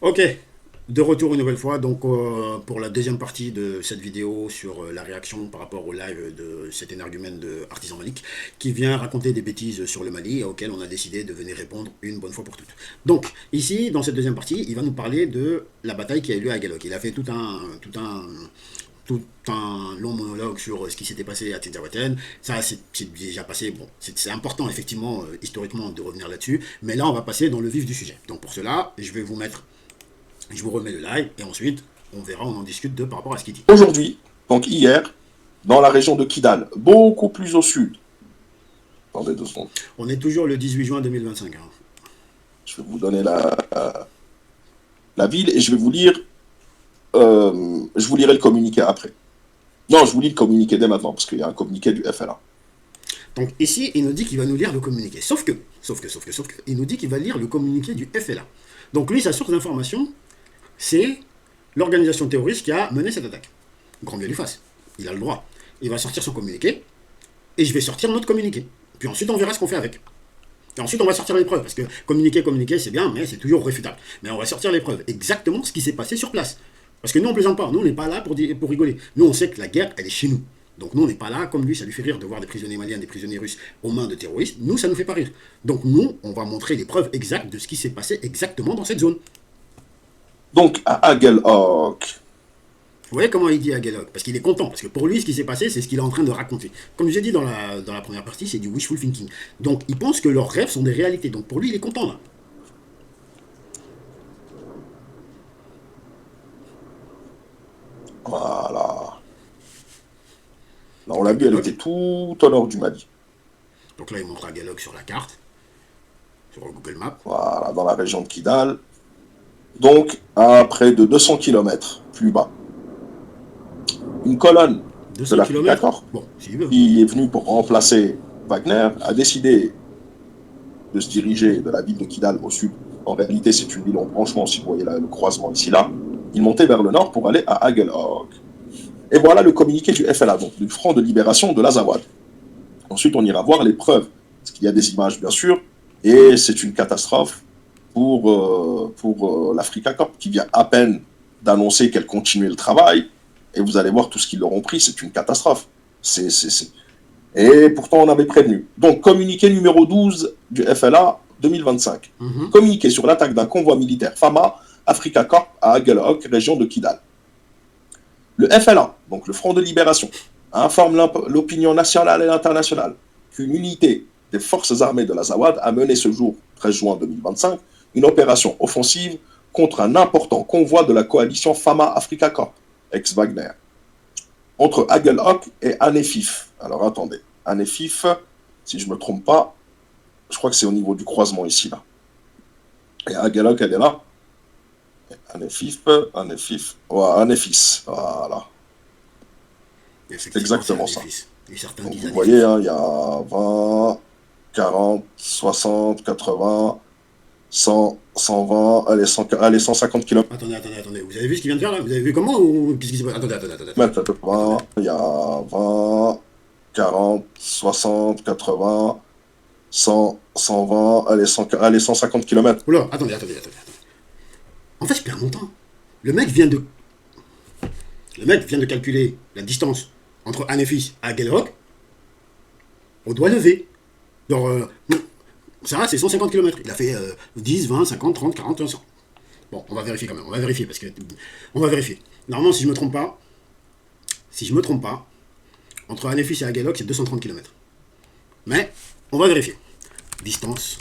Ok, de retour une nouvelle fois, donc pour la deuxième partie de cette vidéo sur la réaction par rapport au live de cet énergumène de Artisan Malik qui vient raconter des bêtises sur le Mali et auquel on a décidé de venir répondre une bonne fois pour toutes. Donc ici, dans cette deuxième partie, il va nous parler de la bataille qui a eu lieu à Galok. Il a fait tout un long monologue sur ce qui s'était passé à Tinzawaten. Ça, c'est déjà passé. Bon, c'est important, effectivement, historiquement, de revenir là-dessus. Mais là, on va passer dans le vif du sujet. Donc, pour cela, je vous remets le live et ensuite, on verra, on en discute par rapport à ce qu'il dit. Aujourd'hui, donc hier, dans la région de Kidal, beaucoup plus au sud. Attendez 2 secondes. On est toujours le 18 juin 2025. Hein. Je vais vous donner la ville et je vais vous lire. Je vous lirai le communiqué après. Non, je vous lis le communiqué dès maintenant parce qu'il y a un communiqué du FLA. Donc ici, il nous dit qu'il va nous lire le communiqué. Sauf que, il nous dit qu'il va lire le communiqué du FLA. Donc lui, sa source d'information, c'est l'organisation terroriste qui a mené cette attaque. Grand bien lui fasse. Il a le droit. Il va sortir son communiqué et je vais sortir notre communiqué. Puis ensuite, on verra ce qu'on fait avec. Et ensuite, on va sortir les preuves, parce que communiquer, c'est bien, mais c'est toujours réfutable. Mais on va sortir les preuves, exactement ce qui s'est passé sur place. Parce que nous, on plaisante pas. Nous, on n'est pas là pour rigoler. Nous, on sait que la guerre, elle est chez nous. Donc nous, on n'est pas là, comme lui, ça lui fait rire de voir des prisonniers maliens, des prisonniers russes aux mains de terroristes. Nous, ça nous fait pas rire. Donc nous, on va montrer les preuves exactes de ce qui s'est passé exactement dans cette zone. Donc, à Aguelhok, Vous voyez comment il dit à Galloc? Parce qu'il est content. Parce que pour lui, ce qui s'est passé, c'est ce qu'il est en train de raconter. Comme j'ai dit dans la première partie, c'est du wishful thinking. Donc il pense que leurs rêves sont des réalités. Donc pour lui, il est content là. voilà. Là, on l'a vu, elle était tout au nord du Mali. Donc là, il montre à Galloc sur la carte, sur le Google Maps. Voilà, dans la région de Kidal. Donc, à près de 200 km plus bas. Une colonne de 200 l'Africa km. Corps, Bon, s'il veut. qui est venue pour remplacer Wagner, a décidé de se diriger de la ville de Kidal au sud. En réalité, c'est une ville en branchement, si vous voyez là, le croisement ici, là. Ils montaient vers le nord pour aller à Aguelhok. Et voilà le communiqué du FLA, donc du Front de libération de l'Azawad. Ensuite, on ira voir les preuves, parce qu'il y a des images, bien sûr, et c'est une catastrophe pour l'Africa Corp, qui vient à peine d'annoncer qu'elle continuait le travail, et vous allez voir tout ce qu'ils leur ont pris, c'est une catastrophe. Et pourtant, on avait prévenu. Donc, communiqué numéro 12 du FLA 2025. Communiqué sur l'attaque d'un convoi militaire FAMA, Africa Corp, à Aguelhok, région de Kidal. Le FLA, donc le Front de Libération, informe l'opinion nationale et internationale qu'une unité des forces armées de l'Azawad a mené ce jour, 13 juin 2025, une opération offensive contre un important convoi de la coalition FAMA Africa Corp, ex-Wagner, entre Aguelhok et Anefif. Alors attendez, Anefif, si je ne me trompe pas, je crois que c'est au niveau du croisement ici, là. Et Aguelhok, elle est là. Anefif, Anefis, voilà. C'est exactement ça. Donc vous voyez, hein, il y a 20, 40, 60, 80, 100, 120, allez, 150 km. Attendez. Vous avez vu ce qu'il vient de faire là? Vous avez vu comment qu'est-ce qui s'est passé? Attendez. Il y a 20, 40, 60, 80, 100, 120, allez, 150 km. Oula, attendez. En fait, je perds mon temps. Le mec vient de calculer la distance entre Anefis et Aguelhok au doigt levé. Donc, ça, c'est 150 km. Il a fait 10, 20, 50, 30, 40, 100. Bon, on va vérifier quand même. On va vérifier. Normalement, si je me trompe pas, entre Anefis et Aguelhok, c'est 230 km. Mais, on va vérifier. Distance,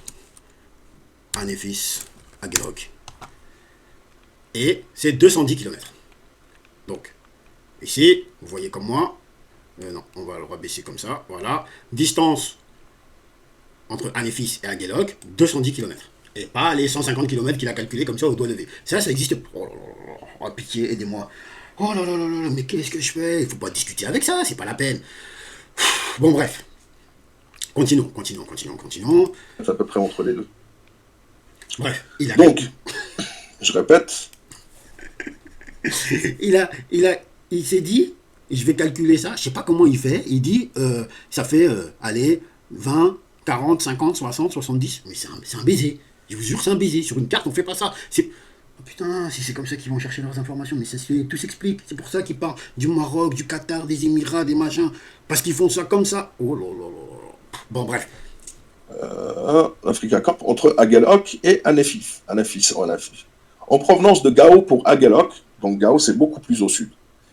Anefis, Aguelhok. Et c'est 210 km. Donc, ici, vous voyez comme moi. Non, on va le rabaisser comme ça. Voilà. Distance entre Anefis et Aguelhok, 210 km. Et pas les 150 km qu'il a calculé comme ça au doigt levé. Ça existe. Oh, oh, pitié, aidez-moi. Oh là là là là, mais qu'est-ce que je fais? Il faut pas discuter avec ça, c'est pas la peine. Bon, bref. Continuons. C'est à peu près entre les deux. Bref, Donc, je répète. il s'est dit, je vais calculer ça, je sais pas comment il fait, il dit, ça fait, allez, 20, 40, 50, 60, 70, mais c'est un baiser. Je vous jure, c'est un baiser. Sur une carte, on fait pas ça. Putain, si c'est comme ça qu'ils vont chercher leurs informations, mais tout s'explique. C'est pour ça qu'ils parlent du Maroc, du Qatar, des Émirats, des machins. Parce qu'ils font ça comme ça. Oh là là là. Bon, bref. Africa Corp entre Agelhok et Anefif. En provenance de Gao pour Agelhok, donc Gao c'est beaucoup plus au sud.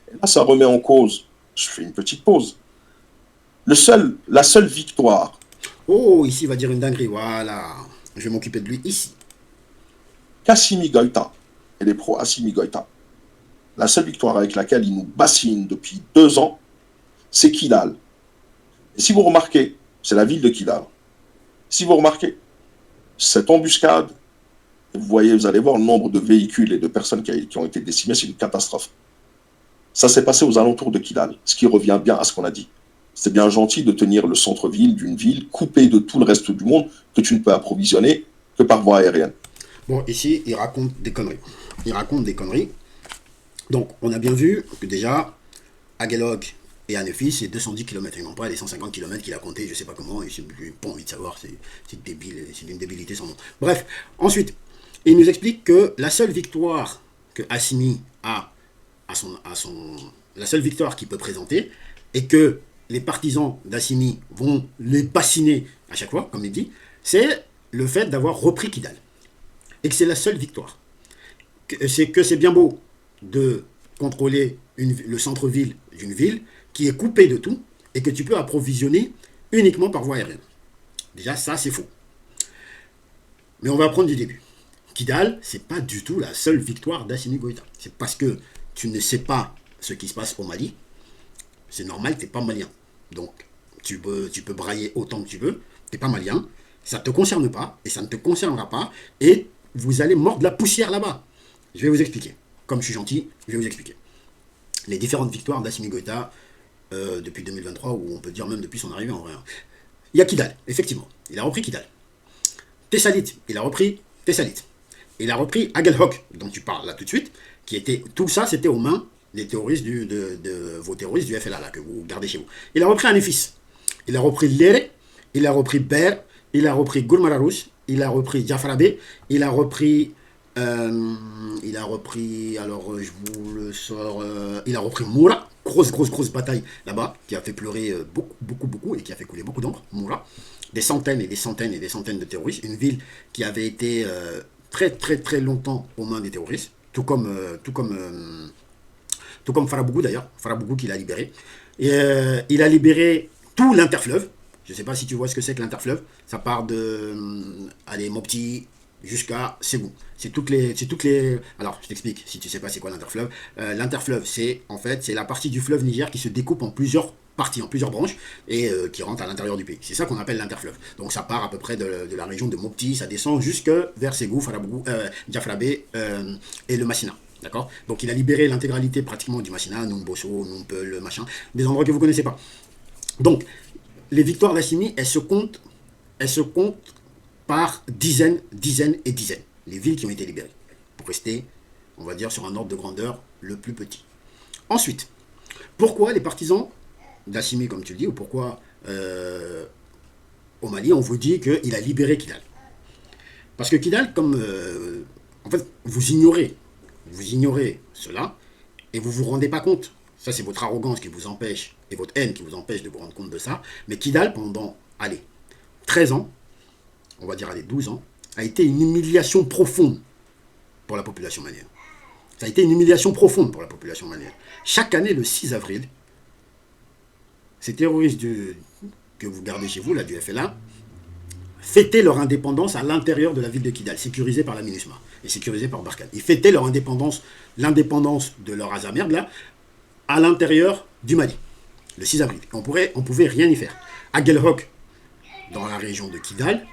Et là ça remet en cause, je fais une petite pause, la seule victoire. Oh, ici, il va dire une dinguerie. Voilà. Je vais m'occuper de lui ici. Kassimi Goïta et les pros Assimi Goïta. La seule victoire avec laquelle ils nous bassinent depuis 2 ans, c'est Kidal. Et si vous remarquez, c'est la ville de Kidal. Si vous remarquez, cette embuscade, vous allez voir le nombre de véhicules et de personnes qui ont été décimées, c'est une catastrophe. Ça s'est passé aux alentours de Kidal, ce qui revient bien à ce qu'on a dit. C'est bien gentil de tenir le centre-ville d'une ville coupée de tout le reste du monde que tu ne peux approvisionner que par voie aérienne. Bon, ici, il raconte des conneries. Donc, on a bien vu que déjà, Agelhok et Anefis, c'est 210 km, et non pas les 150 km qu'il a compté, je sais pas comment, et j'ai pas envie de savoir, c'est débile, c'est d'une débilité sans nom. Bref, ensuite, il nous explique que la seule victoire que Assimi a la seule victoire qu'il peut présenter, et que les partisans d'Assimi vont les bassiner à chaque fois, comme il dit, c'est le fait d'avoir repris Kidal. Et que c'est la seule victoire. C'est que c'est bien beau de contrôler le centre-ville d'une ville qui est coupée de tout et que tu peux approvisionner uniquement par voie aérienne. Déjà, ça, c'est faux. Mais on va prendre du début. Kidal, c'est pas du tout la seule victoire d'Assimi Goïta. C'est parce que tu ne sais pas ce qui se passe au Mali. C'est normal, tu n'es pas malien. Donc, tu peux brailler autant que tu veux. Tu n'es pas malien. Ça ne te concerne pas et ça ne te concernera pas. Et vous allez mordre la poussière là-bas. Je vais vous expliquer. Comme je suis gentil, je vais vous expliquer. Les différentes victoires d'Assimi Goïta depuis 2023, ou on peut dire même depuis son arrivée en vrai. Il y a Kidal, effectivement. Il a repris Kidal. Tessalit, il a repris Tessalit. Il a repris Agelhok, dont tu parles là tout de suite, qui était. Tout ça, c'était aux mains des terroristes de vos terroristes du FLA, là, que vous gardez chez vous. Il a repris Anefis. Il a repris Lere, il a repris Ber, il a repris Gourmararous, il a repris Diafrabe, il a repris. Alors je vous le sors, il a repris Moura, grosse bataille là-bas, qui a fait pleurer beaucoup, et qui a fait couler beaucoup d'encre, Moura. Des centaines et des centaines et des centaines de terroristes, une ville qui avait été très longtemps aux mains des terroristes, tout comme Farabougou d'ailleurs, Farabougou qu'il a libéré. Et, il a libéré tout l'interfleuve. Je ne sais pas si tu vois ce que c'est que l'interfleuve. Ça part de Mopti jusqu'à Ségou. C'est toutes les. Alors, je t'explique si tu ne sais pas c'est quoi l'interfleuve. L'interfleuve, c'est la partie du fleuve Niger qui se découpe en plusieurs parties, en plusieurs branches, et qui rentre à l'intérieur du pays. C'est ça qu'on appelle l'interfleuve. Donc ça part à peu près de la région de Mopti, ça descend jusque vers Ségou, Farabougou, Diafrabe et le Massina. D'accord. Donc il a libéré l'intégralité pratiquement du Massina, Numboso, Numpel, machin, des endroits que vous ne connaissez pas. Donc, les victoires d'Assimi, elles se comptent par dizaines. Les villes qui ont été libérées. Pour rester, on va dire, sur un ordre de grandeur le plus petit. Ensuite, pourquoi les partisans d'Assimi, comme tu le dis, ou pourquoi au Mali, on vous dit qu'il a libéré Kidal? Parce que Kidal, en fait, vous ignorez cela et vous ne vous rendez pas compte. Ça, c'est votre arrogance qui vous empêche et votre haine qui vous empêche de vous rendre compte de ça. Mais Kidal, pendant, 13 ans, on va dire, 12 ans, a été une humiliation profonde pour la population malienne. Ça a été une humiliation profonde pour la population malienne. Chaque année, le 6 avril, ces terroristes que vous gardez chez vous, là, du FLA, fêtaient leur indépendance à l'intérieur de la ville de Kidal, sécurisée par la MINUSMA et sécurisée par Barkhane. Ils fêtaient leur indépendance, l'indépendance de leur Azamergue, là, à l'intérieur du Mali, le 6 avril. On pouvait rien y faire. Agelhok, dans la région de Kidal,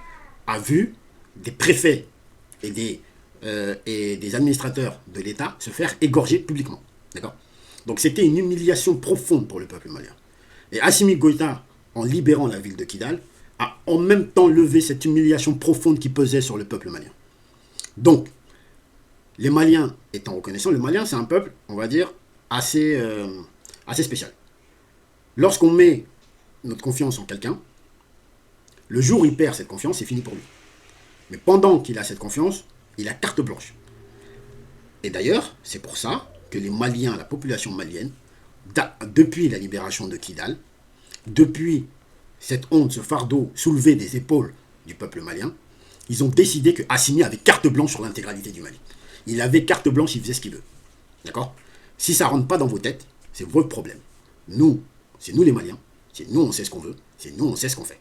a vu des préfets et des administrateurs de l'État se faire égorger publiquement. D'accord. Donc c'était une humiliation profonde pour le peuple malien. Et Assimi Goïta, en libérant la ville de Kidal, a en même temps levé cette humiliation profonde qui pesait sur le peuple malien. Donc, les Maliens étant reconnaissants, le Malien c'est un peuple, on va dire, assez spécial. Lorsqu'on met notre confiance en quelqu'un, le jour où il perd cette confiance, c'est fini pour lui. Mais pendant qu'il a cette confiance, il a carte blanche. Et d'ailleurs, c'est pour ça que les Maliens, la population malienne, depuis la libération de Kidal, depuis cette honte, ce fardeau soulevé des épaules du peuple malien, ils ont décidé que Assimi avait carte blanche sur l'intégralité du Mali. Il avait carte blanche, il faisait ce qu'il veut. D'accord? Si ça ne rentre pas dans vos têtes, c'est votre problème. Nous, c'est nous les Maliens, c'est nous on sait ce qu'on veut, c'est nous on sait ce qu'on fait.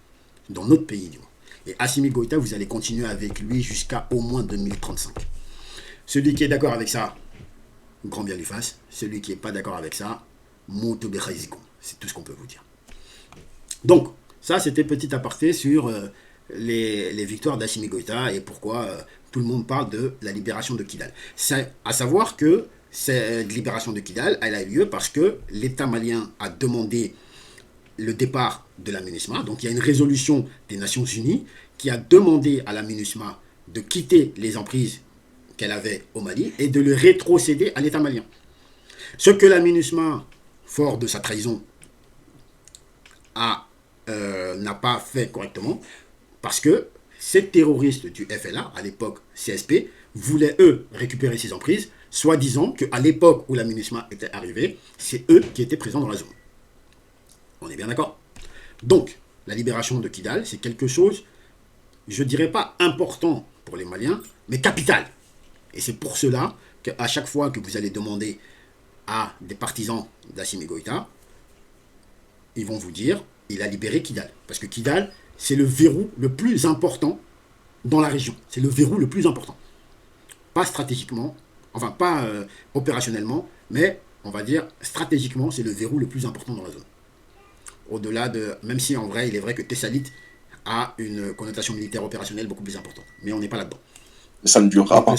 Dans notre pays du moins. Et Assimi Goïta, vous allez continuer avec lui jusqu'à au moins 2035. Celui qui est d'accord avec ça, grand bien lui fasse. Celui qui n'est pas d'accord avec ça, Moutoube Khazikoum. C'est tout ce qu'on peut vous dire. Donc, ça c'était petit aparté sur les victoires d'Assimi Goïta et pourquoi tout le monde parle de la libération de Kidal. C'est à savoir que cette libération de Kidal, elle a eu lieu parce que l'État malien a demandé le départ de la MINUSMA. Donc il y a une résolution des Nations Unies qui a demandé à la MINUSMA de quitter les emprises qu'elle avait au Mali et de le rétrocéder à l'État malien. Ce que la MINUSMA, fort de sa trahison, n'a pas fait correctement, parce que ces terroristes du FLA, à l'époque CSP, voulaient eux récupérer ces emprises, soi-disant qu'à l'époque où la MINUSMA était arrivée, c'est eux qui étaient présents dans la zone. On est bien d'accord? Donc, la libération de Kidal, c'est quelque chose, je ne dirais pas important pour les Maliens, mais capital. Et c'est pour cela qu'à chaque fois que vous allez demander à des partisans d'Assimi Goïta, ils vont vous dire, il a libéré Kidal. Parce que Kidal, c'est le verrou le plus important dans la région. C'est le verrou le plus important. Pas stratégiquement, enfin pas opérationnellement, mais on va dire stratégiquement, c'est le verrou le plus important dans la zone. Au-delà de, même si en vrai, il est vrai que Tessalit a une connotation militaire opérationnelle beaucoup plus importante. Mais on n'est pas là-dedans. Ça ne durera pas.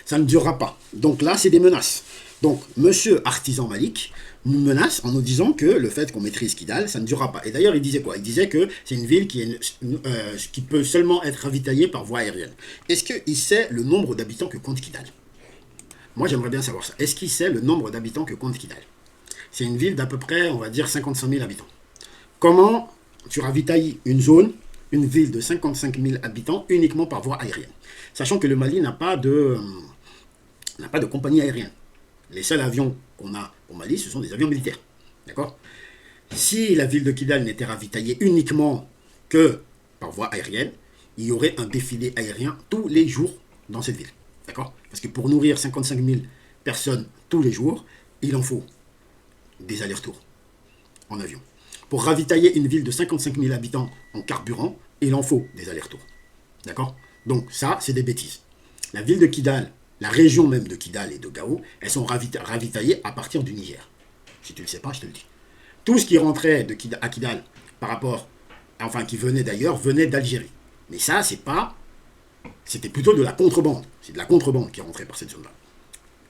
Ça ne durera pas. Donc là, c'est des menaces. Donc, monsieur Artisan Malik nous menace en nous disant que le fait qu'on maîtrise Kidal, ça ne durera pas. Et d'ailleurs, il disait quoi? Il disait que c'est une ville qui peut seulement être ravitaillée par voie aérienne. Est-ce qu'il sait le nombre d'habitants que compte Kidal? Moi, j'aimerais bien savoir ça. Est-ce qu'il sait le nombre d'habitants que compte Kidal? C'est une ville d'à peu près, on va dire, 55 000 habitants. Comment tu ravitailles une zone, une ville de 55 000 habitants uniquement par voie aérienne? Sachant que le Mali n'a pas de compagnie aérienne. Les seuls avions qu'on a au Mali, ce sont des avions militaires. D'accord? Si la ville de Kidal n'était ravitaillée uniquement que par voie aérienne, il y aurait un défilé aérien tous les jours dans cette ville. D'accord? Parce que pour nourrir 55 000 personnes tous les jours, il en faut des allers-retours en avion. Pour ravitailler une ville de 55 000 habitants en carburant, il en faut des allers-retours. D'accord? Donc ça, c'est des bêtises. La ville de Kidal, la région même de Kidal et de Gao, elles sont ravitaillées à partir du Niger. Si tu ne le sais pas, je te le dis. Tout ce qui rentrait à Kidal par rapport, enfin qui venait d'ailleurs, venait d'Algérie. Mais ça, c'était plutôt de la contrebande. C'est de la contrebande qui rentrait par cette zone-là.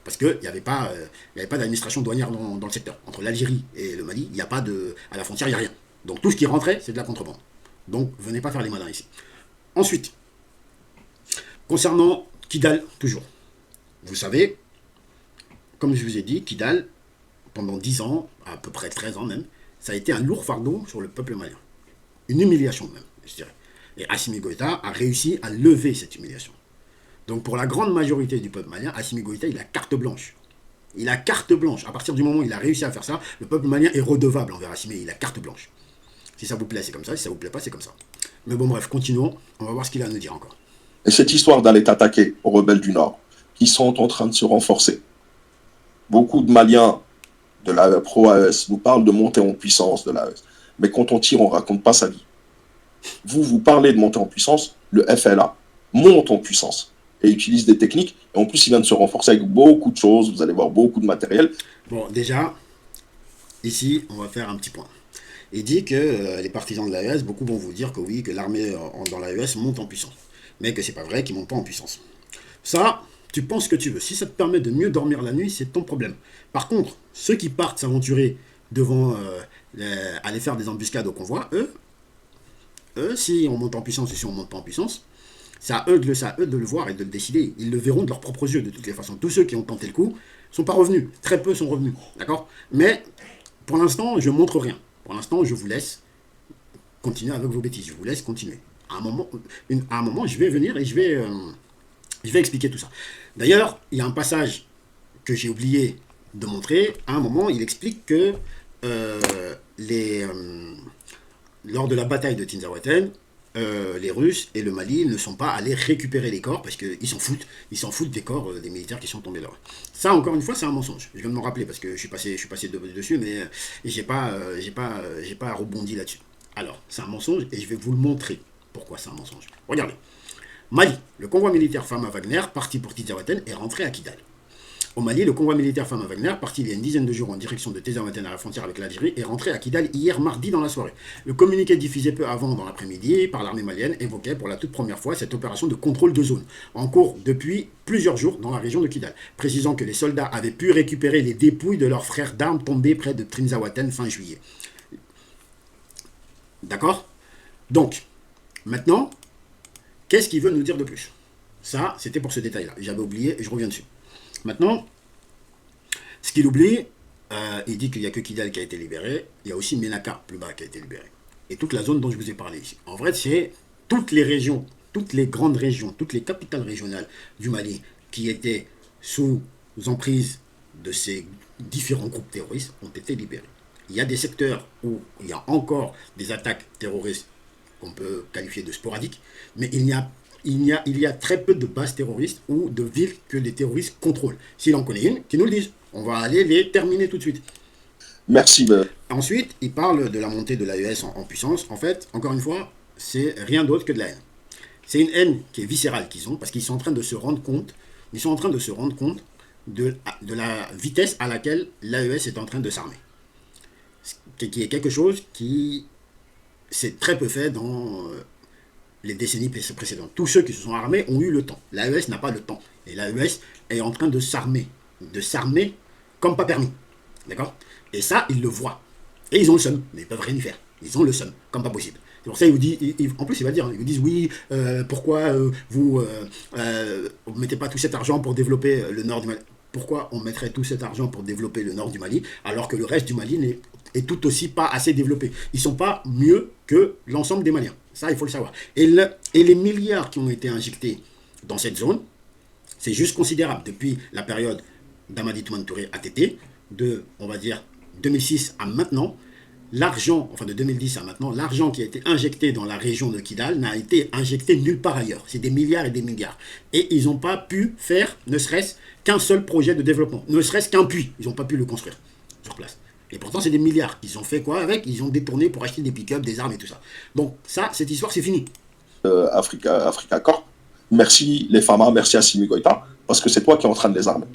Parce qu'il n'y avait pas d'administration douanière dans le secteur. Entre l'Algérie et le Mali, il n'y a pas de... À la frontière, il n'y a rien. Donc tout ce qui rentrait, c'est de la contrebande. Donc venez pas faire les malins ici. Ensuite, concernant Kidal, toujours. Vous savez, comme je vous ai dit, Kidal, pendant 10 ans, à peu près 13 ans même, ça a été un lourd fardeau sur le peuple malien. Une humiliation même, je dirais. Et Assimi Goïta a réussi à lever cette humiliation. Donc pour la grande majorité du peuple malien, Assimi Goïta, il a carte blanche. Il a carte blanche. À partir du moment où il a réussi à faire ça, le peuple malien est redevable envers Assimi. Il a carte blanche. Si ça vous plaît, c'est comme ça. Si ça vous plaît pas, c'est comme ça. Mais bon, bref, continuons. On va voir ce qu'il a à nous dire encore. Et cette histoire d'aller attaquer aux rebelles du Nord, qui sont en train de se renforcer. Beaucoup de Maliens de la pro-AES nous parlent de montée en puissance de l'AES. Mais quand on tire, on ne raconte pas sa vie. Vous parlez de montée en puissance, le FLA monte en puissance et utilise des techniques. Et en plus, il vient de se renforcer avec beaucoup de choses. Vous allez voir beaucoup de matériel. Bon, déjà, ici, on va faire un petit point. Il dit que les partisans de l'AES, beaucoup vont vous dire que oui, que l'armée dans l'AES monte en puissance. Mais que c'est pas vrai qu'ils ne montent pas en puissance. Ça, tu penses ce que tu veux. Si ça te permet de mieux dormir la nuit, c'est ton problème. Par contre, ceux qui partent s'aventurer devant aller faire des embuscades au convoi, eux, si on monte en puissance ou si on ne monte pas en puissance, c'est à eux de le voir et de le décider. Ils le verront de leurs propres yeux, de toutes les façons. Tous ceux qui ont tenté le coup ne sont pas revenus. Très peu sont revenus. D'accord? Mais pour l'instant, je ne montre rien. Pour l'instant, je vous laisse continuer avec vos bêtises. Je vous laisse continuer. À un moment, je vais venir et je vais expliquer tout ça. D'ailleurs, il y a un passage que j'ai oublié de montrer, à un moment, il explique que lors de la bataille de Tinzaouaten, les Russes et le Mali ne sont pas allés récupérer les corps parce qu'ils s'en foutent. Ils s'en foutent des corps des militaires qui sont tombés là. Ça, encore une fois, c'est un mensonge. Je viens de me rappeler parce que je suis passé dessus, mais j'ai pas rebondi là-dessus. Alors, c'est un mensonge et je vais vous le montrer pourquoi c'est un mensonge. Regardez. Mali, le convoi militaire Fama Wagner, parti pour Tinzaouaten, est rentré à Kidal. Au Mali, le convoi militaire Fama Wagner, parti il y a une dizaine de jours en direction de Tinzaouaten à la frontière avec l'Algérie, est rentré à Kidal hier mardi dans la soirée. Le communiqué diffusé peu avant dans l'après-midi par l'armée malienne évoquait pour la toute première fois cette opération de contrôle de zone, en cours depuis plusieurs jours dans la région de Kidal, précisant que les soldats avaient pu récupérer les dépouilles de leurs frères d'armes tombés près de Tinzaouaten fin juillet. D'accord? Donc, maintenant, qu'est-ce qu'il veut nous dire de plus? Ça, c'était pour ce détail-là. J'avais oublié et je reviens dessus. Maintenant, ce qu'il oublie, il dit qu'il n'y a que Kidal qui a été libéré. Il y a aussi Ménaka, plus bas, qui a été libéré. Et toute la zone dont je vous ai parlé ici. En vrai, c'est toutes les régions, toutes les grandes régions, toutes les capitales régionales du Mali qui étaient sous emprise de ces différents groupes terroristes ont été libérés. Il y a des secteurs où il y a encore des attaques terroristes qu'on peut qualifier de sporadiques, mais il y a très peu de bases terroristes ou de villes que les terroristes contrôlent. S'il en connaît une, qu'ils nous le disent. On va aller les terminer tout de suite. Merci. Ensuite, il parle de la montée de l'AES en puissance. En fait, encore une fois, c'est rien d'autre que de la haine. C'est une haine qui est viscérale qu'ils ont, parce qu'ils sont en train de se rendre compte, de la vitesse à laquelle l'AES est en train de s'armer. Qui est quelque chose qui s'est très peu fait dans les décennies précédentes. Tous ceux qui se sont armés ont eu le temps. L'AES n'a pas le temps. Et l'AES est en train de s'armer comme pas permis. D'accord? Et ça, ils le voient. Et ils ont le seum, mais ils peuvent rien y faire. Ils ont le seum, comme pas possible. C'est pour ça qu'il vous dit, en plus il va dire, ils vous disent oui, pourquoi vous ne mettez pas tout cet argent pour développer le nord du Mali? Pourquoi on mettrait tout cet argent pour développer le nord du Mali alors que le reste du Mali est tout aussi pas assez développé? Ils ne sont pas mieux que l'ensemble des Maliens. Ça, il faut le savoir. Et les milliards qui ont été injectés dans cette zone, c'est juste considérable. Depuis la période d'Amadi Toumane Touré ATT, on va dire, 2006 à maintenant, de 2010 à maintenant, l'argent qui a été injecté dans la région de Kidal n'a été injecté nulle part ailleurs. C'est des milliards et des milliards. Et ils n'ont pas pu faire, ne serait-ce qu'un seul projet de développement, ne serait-ce qu'un puits. Ils n'ont pas pu le construire sur place. Et pourtant, c'est des milliards. Ils ont fait quoi avec? Ils ont détourné pour acheter des pick-up, des armes et tout ça. Donc ça, cette histoire, c'est fini. Africa Corp, merci les FAMA, merci à Assimi Goïta, parce que c'est toi qui es en train de les armer.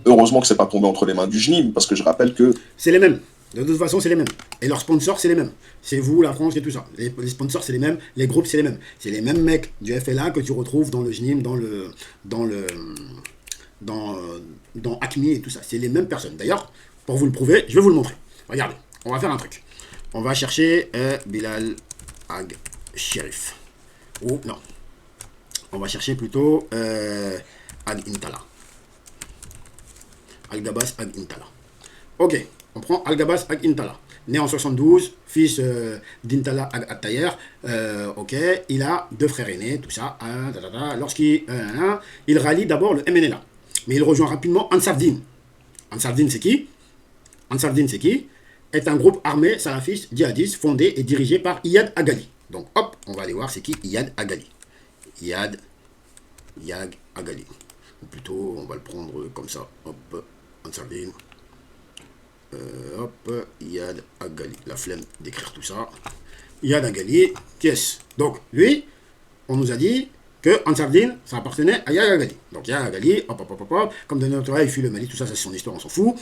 Heureusement que c'est pas tombé entre les mains du GNIM, parce que je rappelle que... C'est les mêmes. De toute façon, c'est les mêmes. Et leurs sponsors, c'est les mêmes. C'est vous, la France et tout ça. Les sponsors, c'est les mêmes. Les groupes, c'est les mêmes. C'est les mêmes mecs du FLA que tu retrouves dans le GNIM, dans Acme et tout ça. C'est les mêmes personnes. D'ailleurs, pour vous le prouver, je vais vous le montrer. Regardez, on va faire un truc. On va chercher Bilal Ag Sherif. Ou non. On va chercher plutôt Ag Intala. Al-Gabas Ag Intala. Ok, on prend Al-Gabas Ag Intala. Né en 72, fils d'Intala Ag Attayer. Ok, il a 2 frères aînés, tout ça. Lorsqu'il rallie d'abord le MNLA. Mais il rejoint rapidement Ansar Dine. Ansar Dine, c'est qui? Ansar Dine, c'est qui? Est un groupe armé salafiste djihadiste fondé et dirigé par Iyad Agali. Donc hop, on va aller voir c'est qui Iyad Agali. Iyad Agali. Ou plutôt, on va le prendre comme ça. Hop, Ansar Dine. Hop, Iyad Agali. La flemme d'écrire tout ça. Iyad Agali, qui est-ce? Donc, lui, on nous a dit que Ansar Dine, ça appartenait à Iyad Agali. Donc, Iyad Agali, hop, comme de notre oreille, il fuit le Mali, tout ça, c'est son histoire, on s'en fout.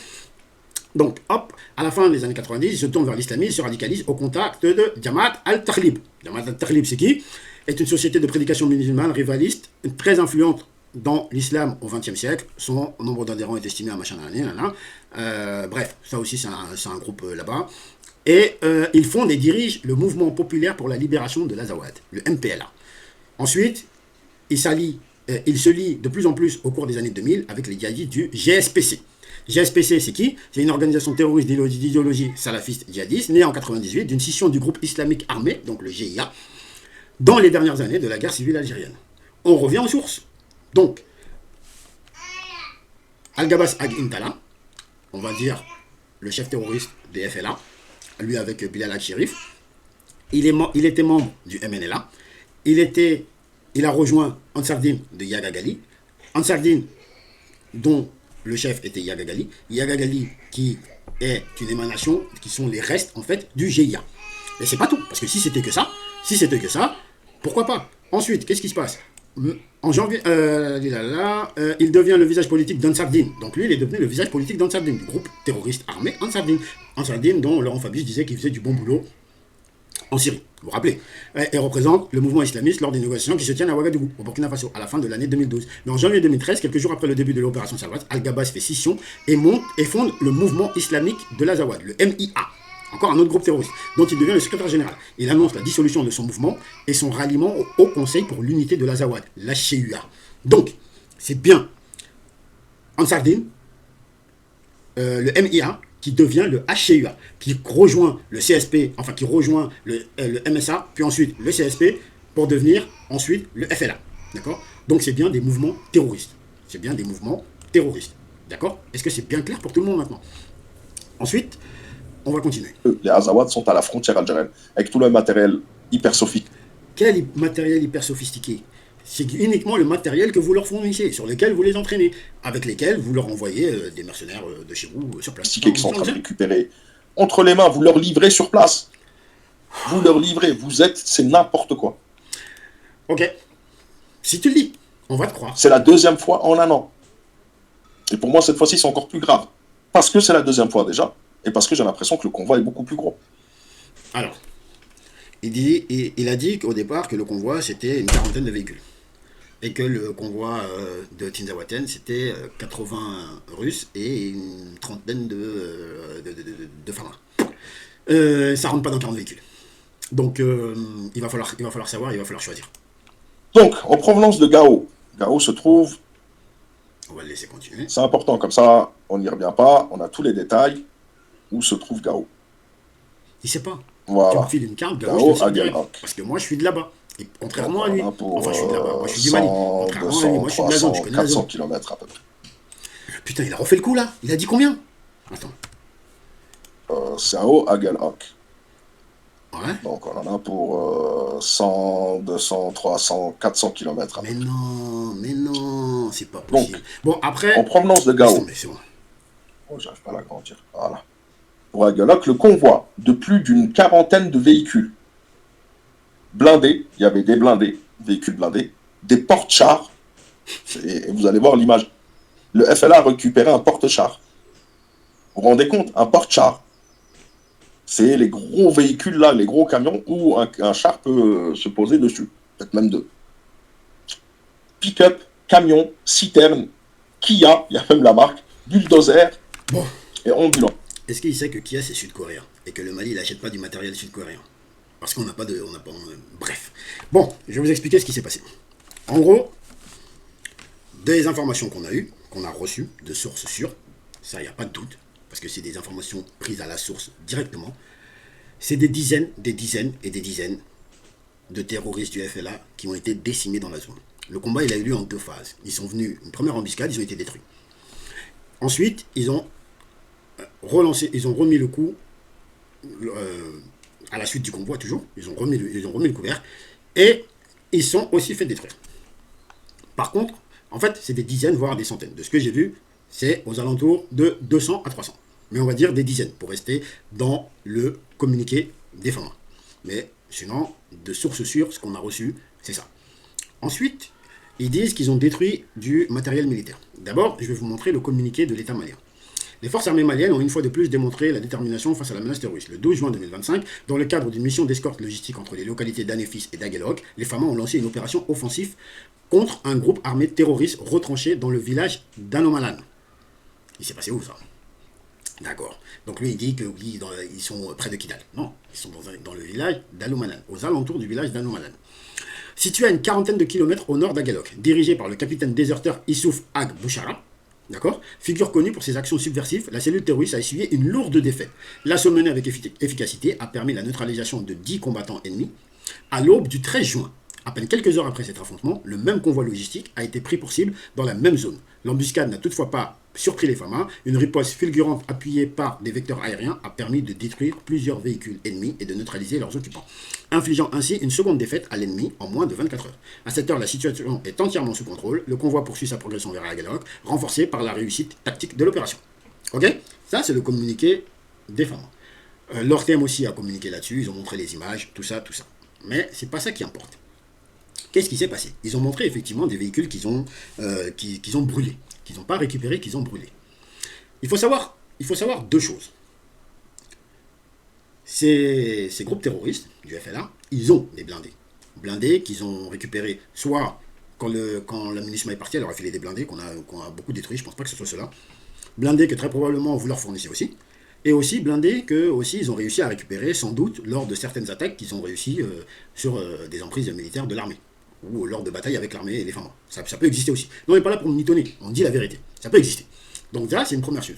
Donc, hop, à la fin des années 90, il se tourne vers l'islamisme, se radicalise au contact de Jamaat al-Takhlib. Jamaat al-Takhlib, c'est qui? Est une société de prédication musulmane rivaliste, très influente dans l'islam au XXe siècle. Son nombre d'adhérents est estimé à machin d'année. Bref, ça aussi, c'est un groupe là-bas. Et ils fondent et dirigent le mouvement populaire pour la libération de l'Azawad, le MPLA. Ensuite, il se lie de plus en plus au cours des années 2000 avec les djihadistes du GSPC. GSPC, c'est qui? C'est une organisation terroriste d'idéologie salafiste djihadiste, née en 1998 d'une scission du groupe islamique armé, donc le GIA, dans les dernières années de la guerre civile algérienne. On revient aux sources. Donc, Al-Gabas Ag Intala, on va dire le chef terroriste des FLA, lui avec Bilal Al-Shérif, il était membre du MNLA, il a rejoint Ansar Dine de Yaga Gali, Ansar Dine dont le chef était Yaga Gali, Yaga Gali qui est une émanation, qui sont les restes en fait du GIA. Mais c'est pas tout, parce que si c'était que ça, pourquoi pas? Ensuite, qu'est-ce qui se passe? En janvier, il devient le visage politique d'Ansar Dine. Donc lui, il est devenu le visage politique d'Ansar Dine, du groupe terroriste armé Ansar Dine. Ansar Dine, dont Laurent Fabius disait qu'il faisait du bon boulot en Syrie, vous vous rappelez, et représente le mouvement islamiste lors des négociations qui se tiennent à Ouagadougou, au Burkina Faso, à la fin de l'année 2012. Mais en janvier 2013, quelques jours après le début de l'opération Salvat, Al-Gabas fait scission et fonde le mouvement islamique de l'Azawad, le MIA. Encore un autre groupe terroriste, dont il devient le secrétaire général. Il annonce la dissolution de son mouvement et son ralliement au Haut Conseil pour l'unité de l'Azawad, l'HCUA. Donc, c'est bien Ansar Dine, le MIA, qui devient le HCUA, qui rejoint le CSP, enfin qui rejoint le MSA, puis ensuite le CSP, pour devenir ensuite le FLA. D'accord? Donc c'est bien des mouvements terroristes. C'est bien des mouvements terroristes. D'accord? Est-ce que c'est bien clair pour tout le monde maintenant? Ensuite, on va continuer. Les Azawad sont à la frontière algérienne, avec tout le matériel hyper sophistiqué. Quel matériel hyper sophistiqué? C'est uniquement le matériel que vous leur fournissez, sur lequel vous les entraînez, avec lesquels vous leur envoyez des mercenaires de chez vous sur place. Qui sont en train de récupérer entre les mains, vous leur livrez sur place. Vous leur livrez, c'est n'importe quoi. Ok. Si tu le dis, on va te croire. C'est la deuxième fois en un an. Et pour moi, cette fois-ci, c'est encore plus grave. Parce que c'est la deuxième fois déjà, et parce que j'ai l'impression que le convoi est beaucoup plus gros. Alors, il a dit qu'au départ, que le convoi, c'était une quarantaine de véhicules. Et que le convoi de Tinzaouaten, c'était 80 Russes et une trentaine de femmes. Ça rentre pas dans 40 véhicules. Donc, il va falloir savoir, il va falloir choisir. Donc, en provenance de Gao, Gao se trouve... On va le laisser continuer. C'est important, comme ça, on n'y revient pas, on a tous les détails où se trouve Gao. Il sait pas. Voilà. Tu me files une carte, Gao, je te dirai. Parce que moi, je suis de là-bas. Et contrairement à lui, enfin je suis de là-bas, moi je suis du Mali, contrairement à lui, moi je suis de la zone, je connais la zone. 400 km à peu près. Putain, il a refait le coup là, il a dit combien? Attends. Sao à Galhak. Ouais. Donc on en a pour 100, 200, 300, 400 km. Mais non, c'est pas possible. Donc, bon, après... en provenance de Gao. C'est bon. Oh, j'arrive pas à l'agrandir. Voilà. Pour Agalok, le convoi de plus d'une quarantaine de véhicules blindés, il y avait des blindés, véhicules blindés, des porte-chars, et vous allez voir l'image. Le FLA a récupéré un porte-char. Vous vous rendez compte? Un porte-char. C'est les gros véhicules là, les gros camions où un char peut se poser dessus. Peut-être même deux. Pick-up, camion, citerne, Kia, il y a même la marque, bulldozer et ambulant. Est-ce qu'il sait que Kia c'est sud-coréen et que le Mali il n'achète pas du matériel sud-coréen? Parce qu'on n'a pas de... bref. Bon, je vais vous expliquer ce qui s'est passé. En gros, des informations qu'on a eues, qu'on a reçues de sources sûres, ça, il n'y a pas de doute, parce que c'est des informations prises à la source directement, c'est des dizaines et des dizaines de terroristes du FLA qui ont été décimés dans la zone. Le combat, il a eu lieu en deux phases. Ils sont venus, une première embuscade, ils ont été détruits. Ensuite, ils ont relancé, ils ont remis le coup à la suite du convoi, toujours. Ils ont remis le couvert et ils sont aussi fait détruire. Par contre, en fait, c'est des dizaines, voire des centaines. De ce que j'ai vu, c'est aux alentours de 200 à 300. Mais on va dire des dizaines, pour rester dans le communiqué défendant. Mais sinon, de sources sûres, ce qu'on a reçu, c'est ça. Ensuite, ils disent qu'ils ont détruit du matériel militaire. D'abord, je vais vous montrer le communiqué de l'État malien. Les forces armées maliennes ont une fois de plus démontré la détermination face à la menace terroriste. Le 12 juin 2025, dans le cadre d'une mission d'escorte logistique entre les localités d'Anefis et d'Aguelhok, les FAMA ont lancé une opération offensive contre un groupe armé terroriste retranché dans le village d'Anomalan. Il s'est passé où ça? D'accord. Donc lui il dit qu'ils sont près de Kidal. Non, ils sont dans le village d'Anomalan, aux alentours du village d'Anomalan. Situé à une quarantaine de kilomètres au nord d'Aguelhok, dirigé par le capitaine déserteur Issouf Ag Bouchara, d'accord, figure connue pour ses actions subversives, la cellule terroriste a essuyé une lourde défaite. L'assaut mené avec efficacité a permis la neutralisation de 10 combattants ennemis. À l'aube du 13 juin, à peine quelques heures après cet affrontement, le même convoi logistique a été pris pour cible dans la même zone. L'embuscade n'a toutefois pas surpris les FAMA. Une riposte fulgurante appuyée par des vecteurs aériens a permis de détruire plusieurs véhicules ennemis et de neutraliser leurs occupants, infligeant ainsi une seconde défaite à l'ennemi en moins de 24 heures. À cette heure, la situation est entièrement sous contrôle. Le convoi poursuit sa progression vers Agalok, renforcé par la réussite tactique de l'opération. Ok? Ça, c'est le communiqué des FAMA. L'ORTM aussi a communiqué là-dessus, ils ont montré les images, tout ça, tout ça. Mais c'est pas ça qui importe. Qu'est-ce qui s'est passé? Ils ont montré effectivement des véhicules qu'ils ont brûlés, qu'ils n'ont pas récupérés, qu'ils ont brûlés. Il faut savoir deux choses. Ces groupes terroristes du FLA, ils ont des blindés. Blindés qu'ils ont récupérés, soit quand la munition est partie, elle leur a filé des blindés qu'on a beaucoup détruits, je ne pense pas que ce soit cela. Blindés que très probablement vous leur fournissez aussi. Et aussi blindés que aussi ils ont réussi à récupérer sans doute lors de certaines attaques qu'ils ont réussi sur des emprises militaires de l'armée ou lors de batailles avec l'armée et les femmes. Ça peut exister aussi. Non, on n'est pas là pour nous mitonner, on dit la vérité. Ça peut exister. Donc ça, c'est une première chose.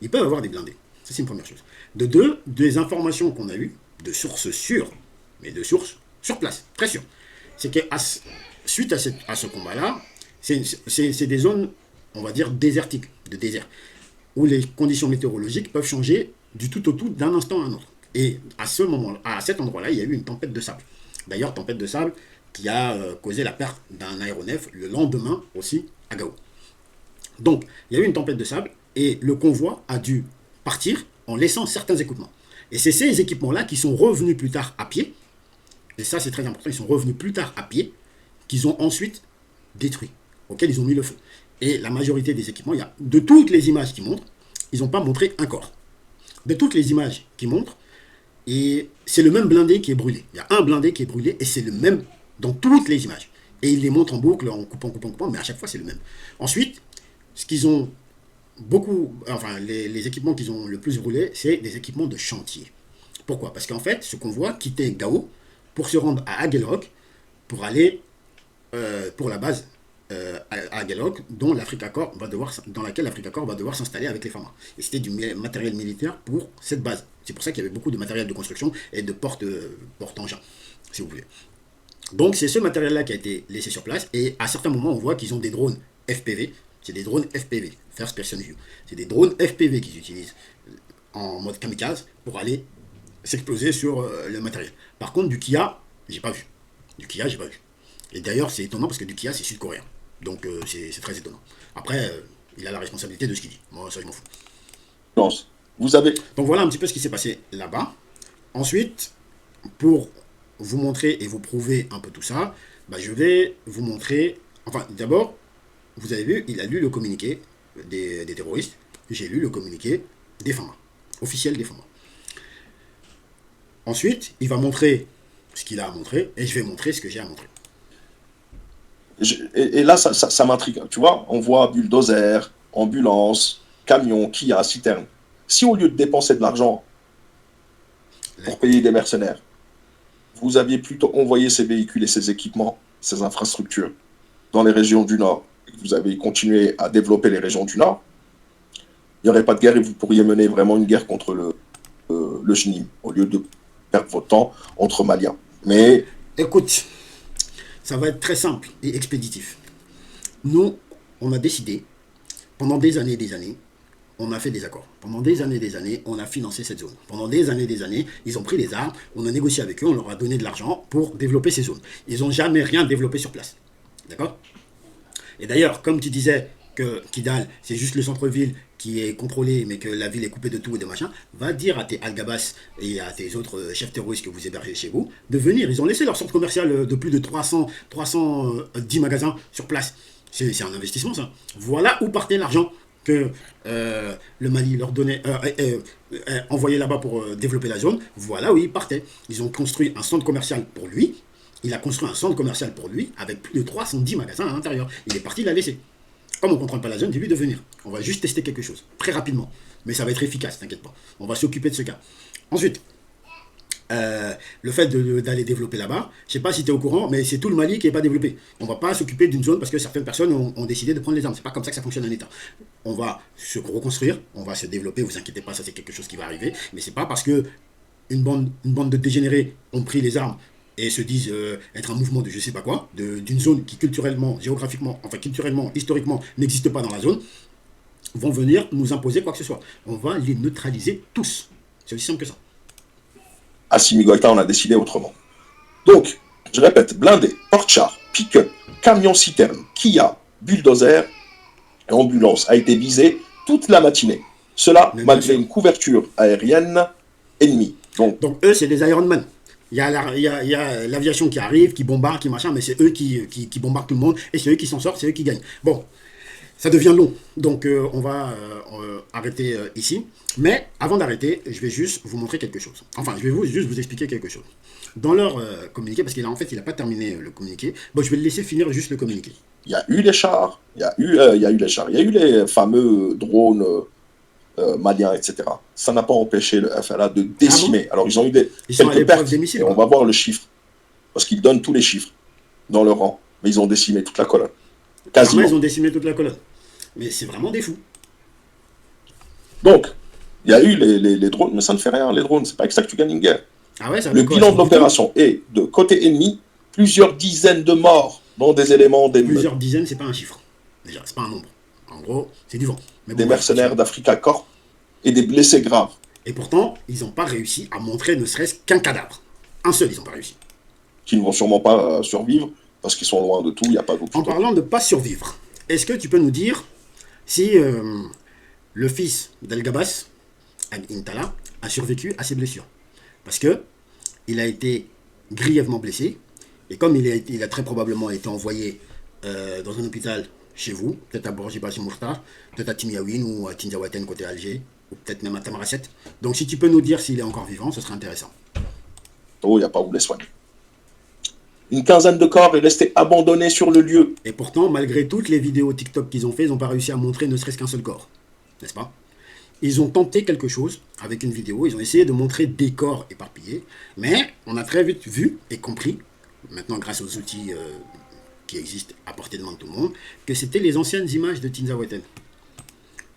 Ils peuvent avoir des blindés. Ça, c'est une première chose. De deux, des informations qu'on a eues, de sources sûres, mais de sources sur place, très sûres. C'est que suite à ce combat-là, c'est des zones, on va dire, désertiques, de désert, où les conditions météorologiques peuvent changer du tout au tout d'un instant à un autre. Et à ce moment, à cet endroit-là, il y a eu une tempête de sable. D'ailleurs, tempête de sable qui a causé la perte d'un aéronef le lendemain aussi à Gao. Donc, il y a eu une tempête de sable et le convoi a dû partir en laissant certains équipements. Et c'est ces équipements-là qui sont revenus plus tard à pied, et ça c'est très important, ils sont revenus plus tard à pied, qu'ils ont ensuite détruits, auxquels ils ont mis le feu. Et la majorité des équipements, de toutes les images qui montrent, ils n'ont pas montré un corps. De toutes les images qui montrent, et c'est le même blindé qui est brûlé. Il y a un blindé qui est brûlé, et c'est le même dans toutes les images. Et ils les montrent en boucle, en coupant, mais à chaque fois c'est le même. Ensuite, ce qu'ils ont beaucoup, enfin les équipements qu'ils ont le plus brûlé, c'est des équipements de chantier. Pourquoi? Parce qu'en fait, ce convoi quittait Gao pour se rendre à Aguelhok, pour aller pour la base à Aguelhok, dans laquelle l'Africa Corps va devoir s'installer avec les FAMA. Et c'était du matériel militaire pour cette base. C'est pour ça qu'il y avait beaucoup de matériel de construction et de porte-engins, si vous voulez. Donc c'est ce matériel-là qui a été laissé sur place, et à certains moments on voit qu'ils ont des drones FPV. C'est des drones FPV, First Person View. C'est des drones FPV qu'ils utilisent en mode kamikaze pour aller s'exploser sur le matériel. Par contre, du Kia, j'ai pas vu. Et d'ailleurs, c'est étonnant parce que du Kia, c'est sud-coréen. Donc, c'est très étonnant. Après, il a la responsabilité de ce qu'il dit. Moi, ça, je m'en fous. Vous avez... Donc, voilà un petit peu ce qui s'est passé là-bas. Ensuite, pour vous montrer et vous prouver un peu tout ça, je vais vous montrer... Enfin, d'abord... Vous avez vu, il a lu le communiqué des terroristes. J'ai lu le communiqué des FAMA, officiel des FAMA. Ensuite, il va montrer ce qu'il a à montrer, et je vais montrer ce que j'ai à montrer. Et là, ça m'intrigue. Tu vois, on voit bulldozer, ambulance, camion, Kia, citerne. Si au lieu de dépenser de l'argent pour payer des mercenaires, vous aviez plutôt envoyé ces véhicules et ces équipements, ces infrastructures dans les régions du Nord, vous avez continué à développer les régions du Nord, il n'y aurait pas de guerre et vous pourriez mener vraiment une guerre contre le JNIM, au lieu de perdre votre temps entre Maliens. Mais... Écoute, ça va être très simple et expéditif. Nous, on a décidé, pendant des années, on a fait des accords. Pendant des années, on a financé cette zone. Pendant des années, ils ont pris les armes, on a négocié avec eux, on leur a donné de l'argent pour développer ces zones. Ils n'ont jamais rien développé sur place. D'accord ? Et d'ailleurs, comme tu disais que Kidal, c'est juste le centre-ville qui est contrôlé, mais que la ville est coupée de tout et de machin, va dire à tes Al-Gabas et à tes autres chefs terroristes que vous hébergez chez vous de venir. Ils ont laissé leur centre commercial de plus de 310 magasins sur place. C'est un investissement, ça. Voilà où partait l'argent que le Mali leur donnait, envoyait là-bas pour développer la zone. Voilà où il partait. Ils ont construit un centre commercial pour lui. Il a construit un centre commercial pour lui avec plus de 310 magasins à l'intérieur. Il est parti, il l'a laissé. Comme on ne contrôle pas la zone, dis-lui de venir. On va juste tester quelque chose, très rapidement. Mais ça va être efficace, t'inquiète pas. On va s'occuper de ce cas. Ensuite, le fait d'aller développer là-bas, je ne sais pas si tu es au courant, mais c'est tout le Mali qui n'est pas développé. On ne va pas s'occuper d'une zone parce que certaines personnes ont décidé de prendre les armes. C'est pas comme ça que ça fonctionne en État. On va se reconstruire, on va se développer, vous inquiétez pas, ça c'est quelque chose qui va arriver. Mais c'est pas parce que une bande de dégénérés ont pris les armes et se disent être un mouvement de je sais pas quoi, d'une zone qui culturellement, géographiquement, enfin culturellement, historiquement, n'existe pas dans la zone, vont venir nous imposer quoi que ce soit. On va les neutraliser tous. C'est aussi simple que ça. Assimi Goïta en a décidé autrement. Donc, je répète, blindés, porte-chars, pick-up, camion-citerne, Kia, bulldozer et ambulance a été visé toute la matinée. Cela Mais malgré une couverture aérienne ennemie. Donc eux, c'est des Iron Man. Il y a l'aviation qui arrive, qui bombarde, qui machin, mais c'est eux qui bombardent tout le monde, et c'est eux qui s'en sortent, c'est eux qui gagnent. Bon, ça devient long, donc on va arrêter ici. Mais avant d'arrêter, je vais juste vous montrer quelque chose. Enfin, je vais juste vous expliquer quelque chose. Dans leur communiqué, parce qu'il en fait, il n'a pas terminé le communiqué, bon, je vais le laisser finir juste le communiqué. Il y a eu les chars, il y a eu les fameux drones maliens, etc. Ça n'a pas empêché le FLA de décimer. Alors, ils ont eu quelques pertes, des missiles, et on va voir le chiffre, parce qu'ils donnent tous les chiffres dans le rang, mais ils ont décimé toute la colonne. Quasiment. Ils ont décimé toute la colonne. Mais c'est vraiment des fous. Donc, il y a eu les drones, mais ça ne fait rien. Les drones, c'est pas que ça que tu gagnes une guerre. Ah ouais, ça le bilan de l'opération est, de côté ennemi, plusieurs dizaines de morts dans des éléments d'ennemis. Plusieurs dizaines, c'est pas un chiffre. Déjà, c'est pas un nombre. En gros, c'est du vent. Mais des mercenaires d'Africa Corp et des blessés graves. Et pourtant, ils n'ont pas réussi à montrer ne serait-ce qu'un cadavre. Un seul, ils n'ont pas réussi. Qui ne vont sûrement pas survivre, parce qu'ils sont loin de tout, il n'y a pas d'hôpital. En parlant de ne pas survivre, est-ce que tu peux nous dire si le fils d'Al-Gabas, Al-Intala, a survécu à ses blessures? Parce que il a été grièvement blessé, et comme il a très probablement été envoyé dans un hôpital chez vous, peut-être à Bourgi-Bassi Mourtar, peut-être à Timiaouine ou à Tinzaouaten côté Alger, ou peut-être même à Tamaracet. Donc si tu peux nous dire s'il est encore vivant, ce serait intéressant. Oh, il n'y a pas où les soigner. Une quinzaine de corps est resté abandonné sur le lieu. Et pourtant, malgré toutes les vidéos TikTok qu'ils ont fait, ils n'ont pas réussi à montrer ne serait-ce qu'un seul corps. N'est-ce pas? Ils ont tenté quelque chose avec une vidéo, ils ont essayé de montrer des corps éparpillés, mais on a très vite vu et compris, maintenant grâce aux outils qui existent à portée de main de tout le monde, que c'était les anciennes images de Tinzaouaten.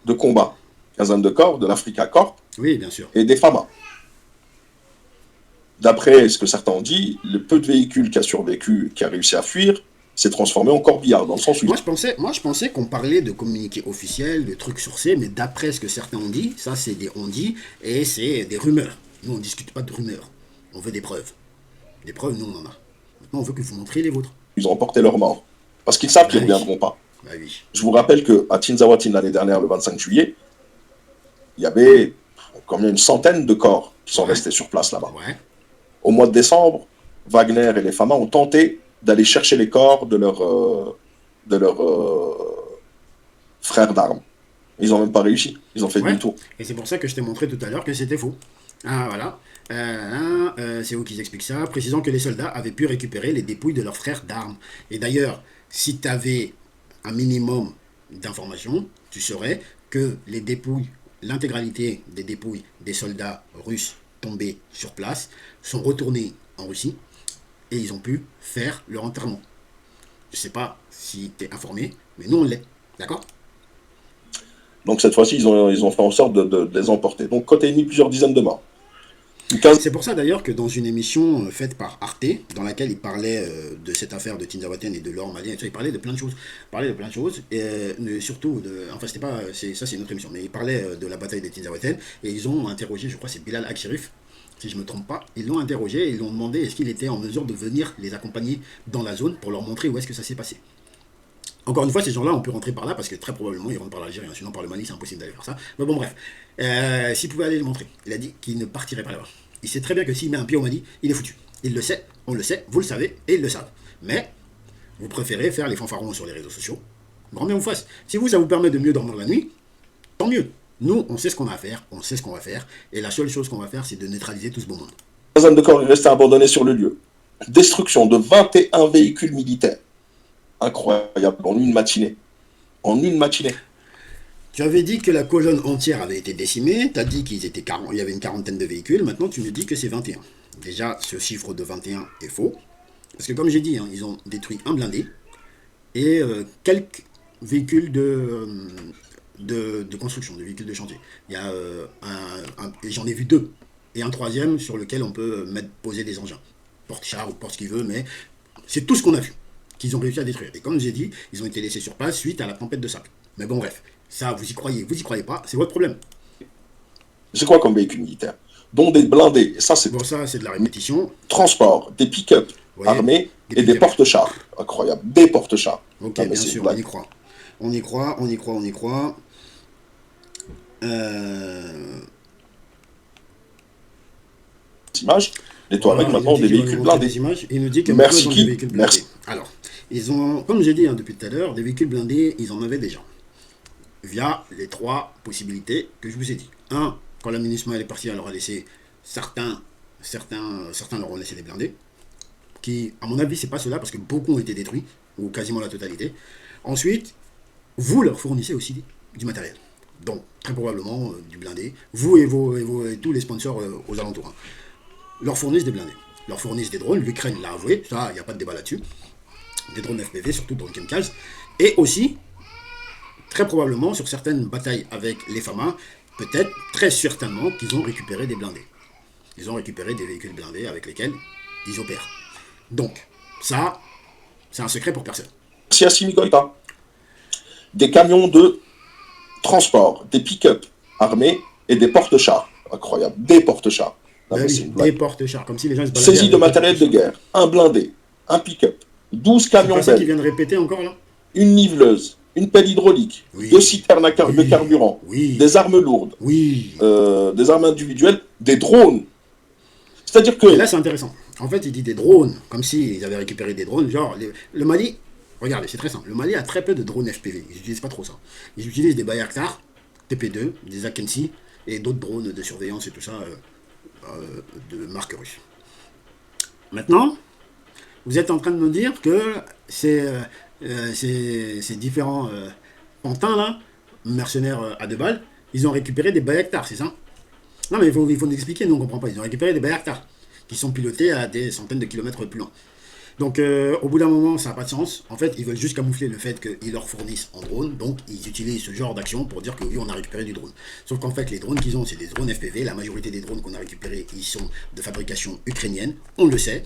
De combat. Quinzaine de corps, de l'Africa Corp. Oui, bien sûr. Et des FAMA. D'après ce que certains ont dit, le peu de véhicules qui a survécu, qui a réussi à fuir, s'est transformé en corbillard, dans le sens où... Moi, je pensais qu'on parlait de communiqué officiel, de trucs sourcés, mais d'après ce que certains ont dit, ça c'est des on-dit, et c'est des rumeurs. Nous, on ne discute pas de rumeurs. On veut des preuves. Des preuves, nous, on en a. Maintenant, on veut que vous montriez les vôtres. Ils ont emporté leur mort. Parce qu'ils savent qu'ils ne reviendront pas. Bah oui. Je vous rappelle qu'à Tinzaouaten, l'année dernière, le 25 juillet, il y avait combien, une centaine de corps qui sont restés sur place là-bas. Ouais. Au mois de décembre, Wagner et les FAMA ont tenté d'aller chercher les corps de leurs frères d'armes. Ils n'ont même pas réussi. Ils ont fait demi-tour. Et c'est pour ça que je t'ai montré tout à l'heure que c'était faux. Ah, voilà. C'est où qu'ils expliquent ça, précisant que les soldats avaient pu récupérer les dépouilles de leurs frères d'armes. Et d'ailleurs, si tu avais un minimum d'informations, tu saurais que les dépouilles, l'intégralité des dépouilles des soldats russes tombés sur place sont retournés en Russie et ils ont pu faire leur enterrement. Je ne sais pas si tu es informé, mais nous on l'est. D'accord? Donc cette fois-ci, ils ont fait en sorte de les emporter. Donc côté ennemi, plusieurs dizaines de morts. C'est pour ça d'ailleurs que dans une émission faite par Arte, dans laquelle il parlait de cette affaire de Tinzaouaten et de l'or malien, il parlait de plein de choses, et surtout, enfin c'était pas, ça c'est une autre émission, mais il parlait de la bataille de Tinzaouaten, et ils ont interrogé, je crois c'est Bilal Akshirif, si je ne me trompe pas, ils l'ont interrogé et ils l'ont demandé est-ce qu'il était en mesure de venir les accompagner dans la zone pour leur montrer où est-ce que ça s'est passé. Encore une fois, ces gens-là, on peut rentrer par là parce que très probablement ils rentrent par l'Algérie, sinon par le Mali, c'est impossible d'aller faire ça. Mais bon, bref, s'il pouvait aller les montrer, il a dit qu'il ne partirait pas là-bas. Il sait très bien que s'il met un pied au Mali, il est foutu. Il le sait, on le sait, vous le savez et ils le savent. Mais vous préférez faire les fanfarons sur les réseaux sociaux. Grand bien vous fasse. Si vous, ça vous permet de mieux dormir la nuit, tant mieux. Nous, on sait ce qu'on a à faire, on sait ce qu'on va faire, et la seule chose qu'on va faire, c'est de neutraliser tout ce beau monde. Une quinzaine de corps est resté abandonné sur le lieu. Destruction de 21 véhicules militaires. Incroyable, en une matinée. En une matinée. Tu avais dit que la colonne entière avait été décimée, tu as dit qu'il y avait une quarantaine de véhicules, maintenant tu me dis que c'est 21. Déjà, ce chiffre de 21 est faux, parce que comme j'ai dit, ils ont détruit un blindé et quelques véhicules de construction, des véhicules de chantier. Il y a j'en ai vu 2, et un troisième sur lequel on peut poser des engins. Porte-char ou porte ce qu'il veut, mais c'est tout ce qu'on a vu, qu'ils ont réussi à détruire. Et comme j'ai dit, ils ont été laissés sur place suite à la tempête de sable. Mais bon, bref, Ça, vous y croyez pas, c'est votre problème. C'est quoi comme véhicule militaire? Dont des blindés, et ça c'est Bon, ça, c'est de la répétition. transport, des pick-up Vous voyez, armés des et des pick-up. porte-chars. Incroyable, des porte-chars. Ok, Non mais bien c'est une sûr, on y blague. croit. On y croit, on y croit, on y croit. Euh, Images, les Touaregs Voilà, il nous maintenant ont dit des qu'il va nous véhicules montrer des blindés. images. Il nous dit que maintenant ils Merci ont des qui? véhicules blindés. Merci. Alors, ils ont, comme j'ai dit depuis tout à l'heure, des véhicules blindés, ils en avaient déjà. Via les trois possibilités que je vous ai dit. Un, quand la MINUSMA est partie, elle leur a laissé certains leur ont laissé des blindés. Qui, à mon avis, c'est pas cela parce que beaucoup ont été détruits, ou quasiment la totalité. Ensuite, vous leur fournissez aussi du matériel. Donc, très probablement du blindé. Vous et tous les sponsors aux alentours. Hein, leur fournissent des blindés. Leur fournissent des drones. L'Ukraine l'a avoué. Ça, il n'y a pas de débat là-dessus. Des drones FPV, surtout drones chemicals. Et aussi, très probablement, sur certaines batailles avec les FAMA, peut-être, très certainement, qu'ils ont récupéré des blindés. Ils ont récupéré des véhicules blindés avec lesquels ils opèrent. Donc, ça, c'est un secret pour personne. Merci à Simi Goïta. Des camions de transport, des pick-up armés et des porte-chars. Incroyable, des porte-chars. Non, Ben mais c'est oui, une des blague. porte-chars, comme si les gens se baladaient Saisie avec de des matériel de porte-chars. guerre, un blindé, un pick-up, 12 C'est camions pas ça qu'ils belges, viennent répéter encore là? une niveleuse, une pelle hydraulique, Oui, 2 citernes de oui, carburant, oui, des armes lourdes, oui. des armes individuelles, des drones. C'est-à-dire Et là, que c'est intéressant. En fait, il dit des drones, comme s'ils avaient récupéré des drones. Genre, le Mali, regardez, c'est très simple. Le Mali a très peu de drones FPV. Ils n'utilisent pas trop ça. Ils utilisent des Bayraktar, TP2, des Akensi et d'autres drones de surveillance et tout ça de marque russe. Maintenant, vous êtes en train de nous dire que ces différents pantins là, mercenaires à deux balles, ils ont récupéré des Bayraktar, c'est ça? Non, mais il faut nous expliquer, nous on comprend pas. Ils ont récupéré des Bayraktar qui sont pilotés à des centaines de kilomètres plus loin. Donc, au bout d'un moment, ça n'a pas de sens. En fait, ils veulent juste camoufler le fait qu'ils leur fournissent en drone. Donc, ils utilisent ce genre d'action pour dire que oui, on a récupéré du drone. Sauf qu'en fait, les drones qu'ils ont, c'est des drones FPV. La majorité des drones qu'on a récupérés, ils sont de fabrication ukrainienne. On le sait.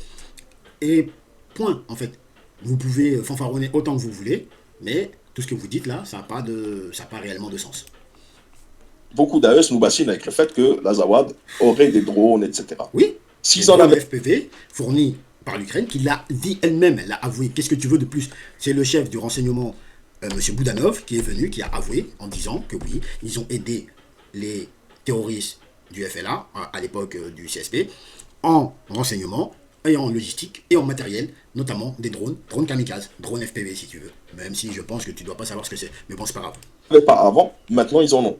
Et point, en fait. Vous pouvez fanfaronner autant que vous voulez, mais tout ce que vous dites là, ça n'a pas réellement de sens. beaucoup d'AES nous bassinent avec le fait que l'Azawad aurait des drones, etc. Oui, des S'ils en drones avaient, FPV fournis par l'Ukraine, qui l'a dit elle-même, elle a avoué. Qu'est-ce que tu veux de plus? C'est le chef du renseignement, M. Boudanov, qui est venu, qui a avoué en disant que oui, ils ont aidé les terroristes du FLA, à l'époque du CSP, en renseignement, et en logistique, et en matériel, notamment des drones kamikazes, drones FPV si tu veux. Même si je pense que tu dois pas savoir ce que c'est. Mais bon, c'est pas grave. pas avant, maintenant ils en ont.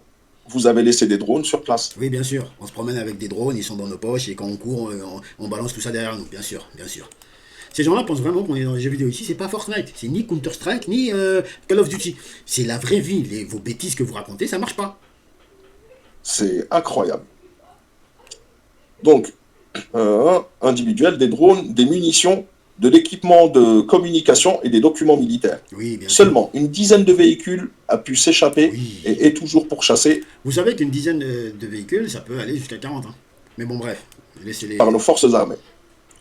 Vous avez laissé des drones sur place. Oui, bien sûr. On se promène avec des drones, ils sont dans nos poches, et quand on court, on balance tout ça derrière nous, bien sûr, bien sûr. Ces gens-là pensent vraiment qu'on est dans les jeux vidéo ici, c'est pas Fortnite, c'est ni Counter-Strike, ni Call of Duty. C'est la vraie vie, vos bêtises que vous racontez, ça marche pas. C'est incroyable. Donc, individuel, des drones, des munitions, de l'équipement de communication et des documents militaires. Oui, bien sûr. Seulement, une dizaine de véhicules a pu s'échapper Oui. et est toujours pourchassé Vous savez qu'une dizaine de véhicules, ça peut aller jusqu'à 40. Hein. Mais bon, bref, laissez-les. par nos forces armées.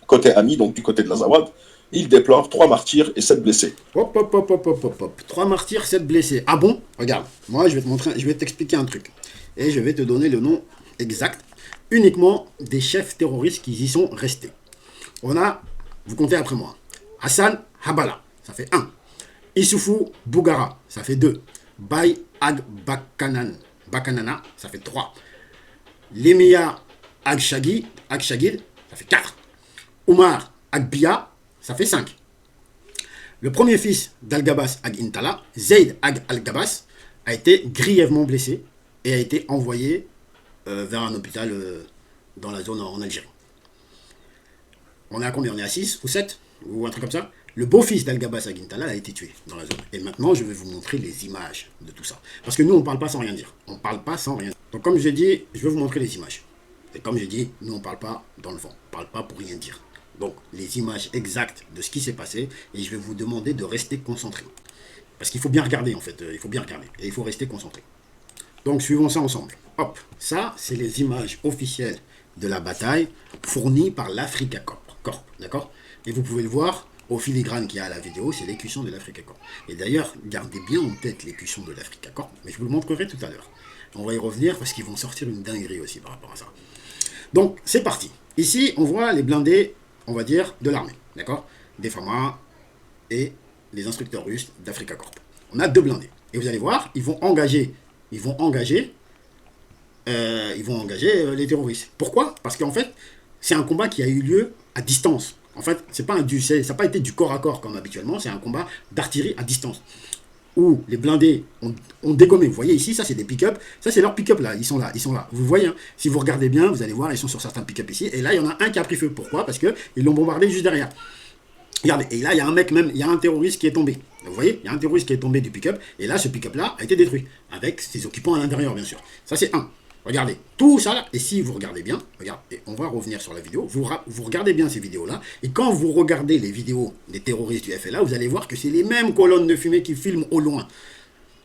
Côté ami, donc du côté de l'Azawad, il déplore 3 martyrs et 7 blessés. Hop, hop, hop, hop, hop, hop, hop. 3 martyrs, 7 blessés. Ah bon? Regarde, moi je vais te montrer, je vais t'expliquer un truc. Et je vais te donner le nom exact, uniquement des chefs terroristes qui y sont restés. On a, vous comptez après moi, Hassan Habala, ça fait 1. Issoufou Bougara, ça fait 2. Bay Ag Bakanana, ça fait 3. Lemia Agshagid, ça fait 4. Omar Agbia, ça fait 5. Le premier fils d'Al-Gabas Ag Intala, Zayd Ag Al-Gabas, a été grièvement blessé et a été envoyé vers un hôpital dans la zone en Algérie. On est à combien? On est à 6 ou 7 ou un truc comme ça. Le beau-fils d'Al-Gabas Ag Intala a été tué dans la zone. Et maintenant, je vais vous montrer les images de tout ça. Parce que nous, on ne parle pas sans rien dire. On ne parle pas sans rien dire. Donc comme j'ai dit, je vais vous montrer les images. Et comme j'ai dit, nous, on ne parle pas dans le vent. On ne parle pas pour rien dire. Donc, les images exactes de ce qui s'est passé, et je vais vous demander de rester concentré. Parce qu'il faut bien regarder, en fait. Il faut bien regarder. Et il faut rester concentré. Donc, suivons ça ensemble. Hop. Ça, c'est les images officielles de la bataille fournies par l'Africa Corp. D'accord? Et vous pouvez le voir au filigrane qu'il y a à la vidéo, c'est l'écusson de l'Africa Corp. Et d'ailleurs, gardez bien en tête l'écusson de l'Africa Corp, mais je vous le montrerai tout à l'heure. On va y revenir parce qu'ils vont sortir une dinguerie aussi par rapport à ça. Donc, c'est parti. Ici, on voit les blindés, on va dire, de l'armée, d'accord? Des FAMA et les instructeurs russes d'Africa Corp. On a 2 blindés. Et vous allez voir, ils vont engager les terroristes. Pourquoi? Parce qu'en fait, c'est un combat qui a eu lieu à distance. En fait, ça n'a pas été du corps à corps comme habituellement, c'est un combat d'artillerie à distance. Où les blindés ont dégommé. Vous voyez ici, ça c'est des pick-up. Ça c'est leur pick-up là, ils sont là. Vous voyez, hein. Si vous regardez bien, vous allez voir, ils sont sur certains pick-up ici. Et là, il y en a un qui a pris feu. Pourquoi? Parce qu'ils l'ont bombardé juste derrière. Regardez, et là, il y a un mec même, il y a un terroriste qui est tombé. Vous voyez, il y a un terroriste qui est tombé du pick-up. Et là, ce pick-up là a été détruit. Avec ses occupants à l'intérieur, bien sûr. Ça c'est un. Regardez, tout ça là, et si vous regardez bien, regardez, on va revenir sur la vidéo, vous regardez bien ces vidéos-là, et quand vous regardez les vidéos des terroristes du FLA, vous allez voir que c'est les mêmes colonnes de fumée qui filment au loin.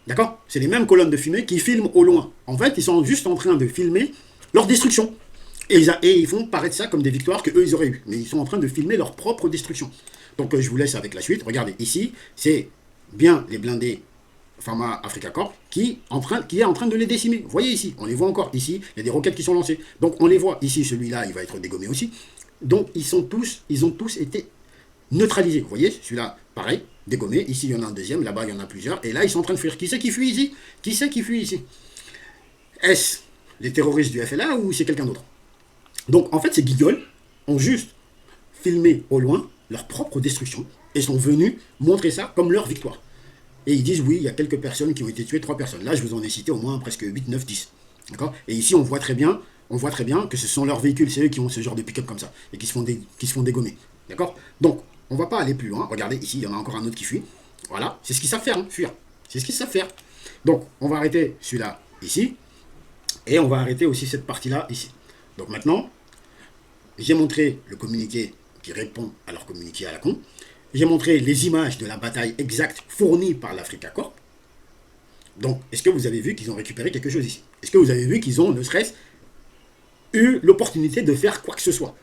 D'accord? C'est les mêmes colonnes de fumée qui filment au loin. En fait, ils sont juste en train de filmer leur destruction. Et ils font paraître ça comme des victoires qu'eux, ils auraient eues. Mais ils sont en train de filmer leur propre destruction. Donc, je vous laisse avec la suite. Regardez, ici, c'est bien les blindés Pharma Africa Corp qui est en train de les décimer. Vous voyez ici, on les voit encore. Ici, il y a des roquettes qui sont lancées. Donc, on les voit. Ici, celui-là, il va être dégommé aussi. Donc, ils ont tous été neutralisés. Vous voyez, celui-là, pareil, dégommé. Ici, il y en a un deuxième. Là-bas, il y en a plusieurs. Et là, ils sont en train de fuir. Qui c'est qui fuit ici? Qui c'est qui fuit ici? Est-ce les terroristes du FLA ou c'est quelqu'un d'autre? Donc, en fait, ces guignols ont juste filmé au loin leur propre destruction et sont venus montrer ça comme leur victoire. Et ils disent, oui, il y a quelques personnes qui ont été tuées, 3 personnes. Là, je vous en ai cité au moins presque 8, 9, 10. D'accord? Et ici, on voit très bien que ce sont leurs véhicules, c'est eux qui ont ce genre de pick-up comme ça, et qui se font dégommer. D'accord? Donc, on ne va pas aller plus loin. Regardez, ici, il y en a encore un autre qui fuit. Voilà, c'est ce qu'ils savent faire, hein, fuir. C'est ce qu'ils savent faire. Donc, on va arrêter celui-là, ici, et on va arrêter aussi cette partie-là, ici. Donc maintenant, j'ai montré le communiqué qui répond à leur communiqué à la con. J'ai montré les images de la bataille exacte fournie par l'Africa Corp. Donc, est-ce que vous avez vu qu'ils ont récupéré quelque chose ici? Est-ce que vous avez vu qu'ils ont, ne serait-ce, eu l'opportunité de faire quoi que ce soit?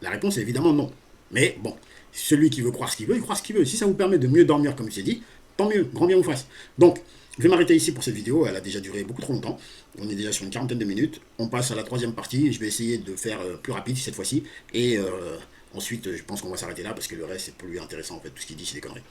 La réponse est évidemment non. Mais bon, celui qui veut croire ce qu'il veut, il croit ce qu'il veut. Si ça vous permet de mieux dormir, comme je l'ai dit, tant mieux, grand bien vous fasse. Donc, je vais m'arrêter ici pour cette vidéo. Elle a déjà duré beaucoup trop longtemps. On est déjà sur une quarantaine de minutes. On passe à la 3e partie. Je vais essayer de faire plus rapide cette fois-ci. Et ensuite, je pense qu'on va s'arrêter là parce que le reste, c'est plus intéressant en fait. Tout ce qu'il dit, c'est des conneries.